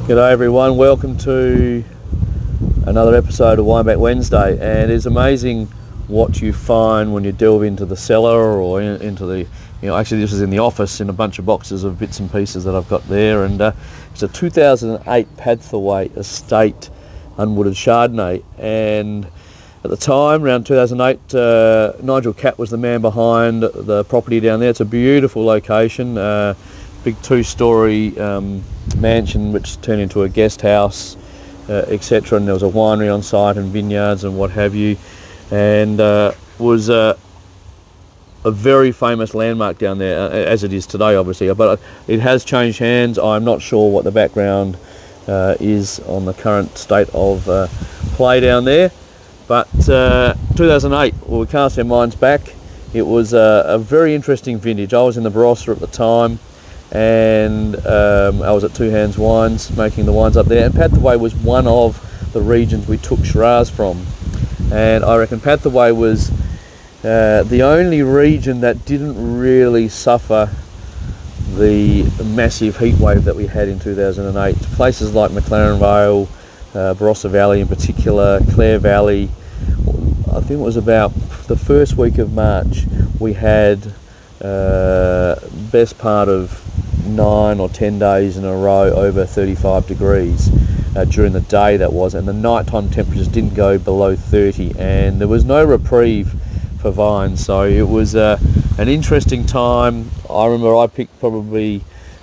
G'day everyone, welcome to another episode of Wineback Wednesday, and it's amazing what you find when you delve into the cellar or into the, actually this is in the office in a bunch of boxes of bits and pieces that I've got there, and it's a 2008 Padthaway Estate Unwooded Chardonnay, and at the time, around 2008, Nigel Catt was the man behind the property down there. It's a beautiful location, big two-storey mansion which turned into a guest house, etc. And there was a winery on site and vineyards and what have you, and was a very famous landmark down there, as it is today obviously, but it has changed hands. I'm not sure what the background is on the current state of play down there, but 2008, well, we cast our minds back. It was a very interesting vintage. I was in the Barossa at the time, and I was at Two Hands Wines making the wines up there, and Padthaway was one of the regions we took Shiraz from, and I reckon Padthaway was the only region that didn't really suffer the massive heat wave that we had in 2008. Places like McLaren Vale, Barossa Valley in particular, Clare Valley, I think it was about the first week of March, we had best part of 9 or 10 days in a row over 35 degrees during the day, that was, and the nighttime temperatures didn't go below 30, and there was no reprieve for vines, so it was an interesting time. I remember I picked probably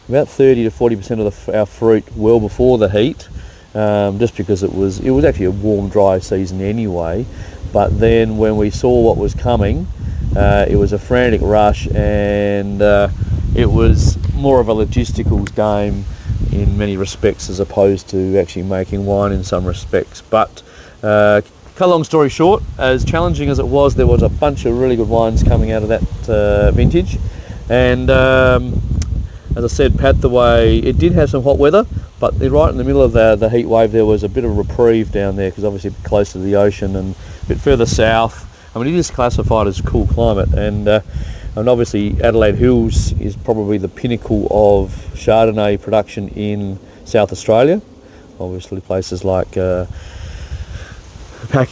about 30 to 40% of our fruit well before the heat, just because it was actually a warm, dry season anyway. But then when we saw what was coming, it was a frantic rush, and it was more of a logistical game in many respects as opposed to actually making wine in some respects. But cut a long story short, as challenging as it was, there was a bunch of really good wines coming out of that vintage, and as I said, Padthaway, it did have some hot weather, but right in the middle of the heat wave there was a bit of reprieve down there, because obviously a bit closer to the ocean and a bit further south. I mean, it is classified as cool climate, and obviously Adelaide Hills is probably the pinnacle of Chardonnay production in South Australia. Obviously places like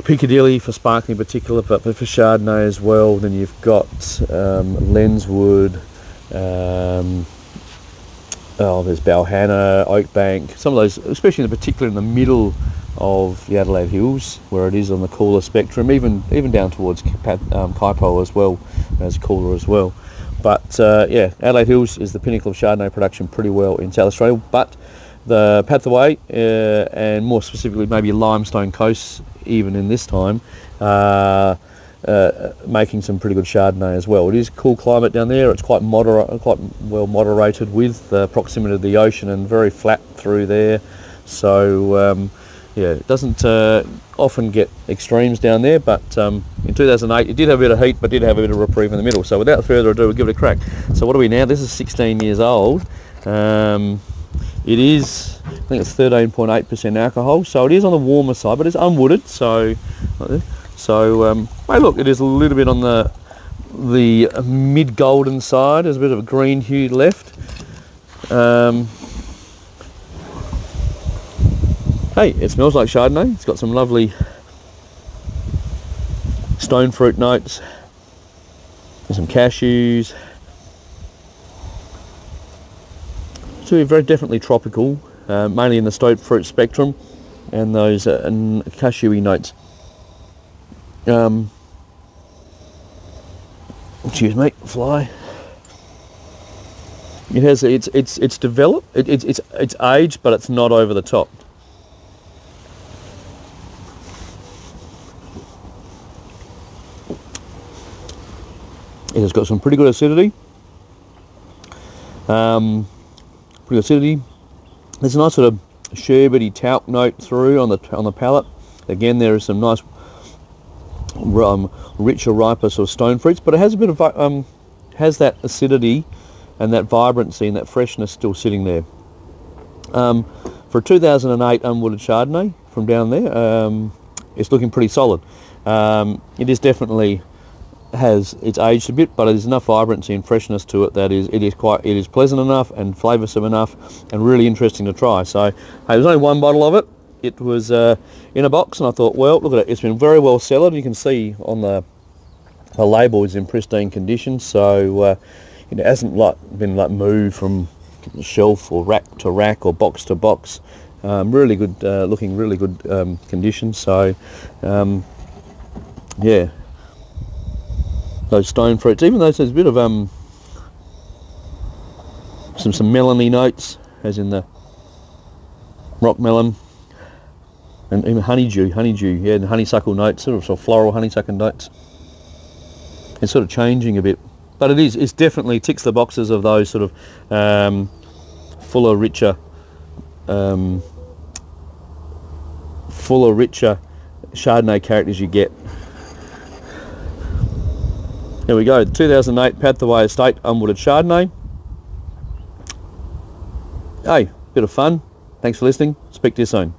Piccadilly for sparkling in particular, but for Chardonnay as well. Then you've got Lenswood, there's Balhanna, Oakbank, some of those, especially in particular in the middle of the Adelaide Hills, where it is on the cooler spectrum, even down towards Kaipo as well, as cooler as well. But yeah, Adelaide Hills is the pinnacle of Chardonnay production pretty well in South Australia, but the Padthaway, and more specifically maybe Limestone Coast even in this time, making some pretty good Chardonnay as well. It is cool climate down there. It's quite well moderated with the proximity to the ocean, and very flat through there. So yeah, it doesn't often get extremes down there, but in 2008 it did have a bit of heat, but did have a bit of reprieve in the middle. So without further ado, we'll give it a crack. So what are we now? This is 16 years old. It is, I think it's 13.8% alcohol, so it is on the warmer side, but it's unwooded, so hey, look, it is a little bit on the mid-golden side. There's a bit of a green hue left. Hey, it smells like Chardonnay. It's got some lovely stone fruit notes and some cashews. So very definitely tropical, mainly in the stone fruit spectrum, and those cashewy notes. Excuse me, fly. It has it's developed. It's aged, but it's not over the top. It has got some pretty good acidity. There's a nice sort of sherbety talc note through on the palate. Again, there is some nice richer, riper sort of stone fruits, but it has a bit of has that acidity and that vibrancy and that freshness still sitting there. For a 2008 Unwooded Chardonnay from down there, it's looking pretty solid. It is definitely it's aged a bit, but there's enough vibrancy and freshness to it that it is pleasant enough and flavoursome enough and really interesting to try. So hey, there's only one bottle of it. It was in a box, and I thought, well, look at it, it's been very well cellared. You can see on the label is in pristine condition, so it hasn't been moved from shelf or rack to rack or box to box. Really good looking, really good condition. So yeah, those stone fruits, even though there's a bit of some melony notes, as in the rock melon, and even honeydew, yeah, and honeysuckle notes, sort of floral honeysuckle notes. It's sort of changing a bit, but it's definitely ticks the boxes of those sort of fuller, richer Chardonnay characters you get. There we go, 2008 Padthaway Estate Unwooded Chardonnay. Hey, bit of fun. Thanks for listening. Speak to you soon.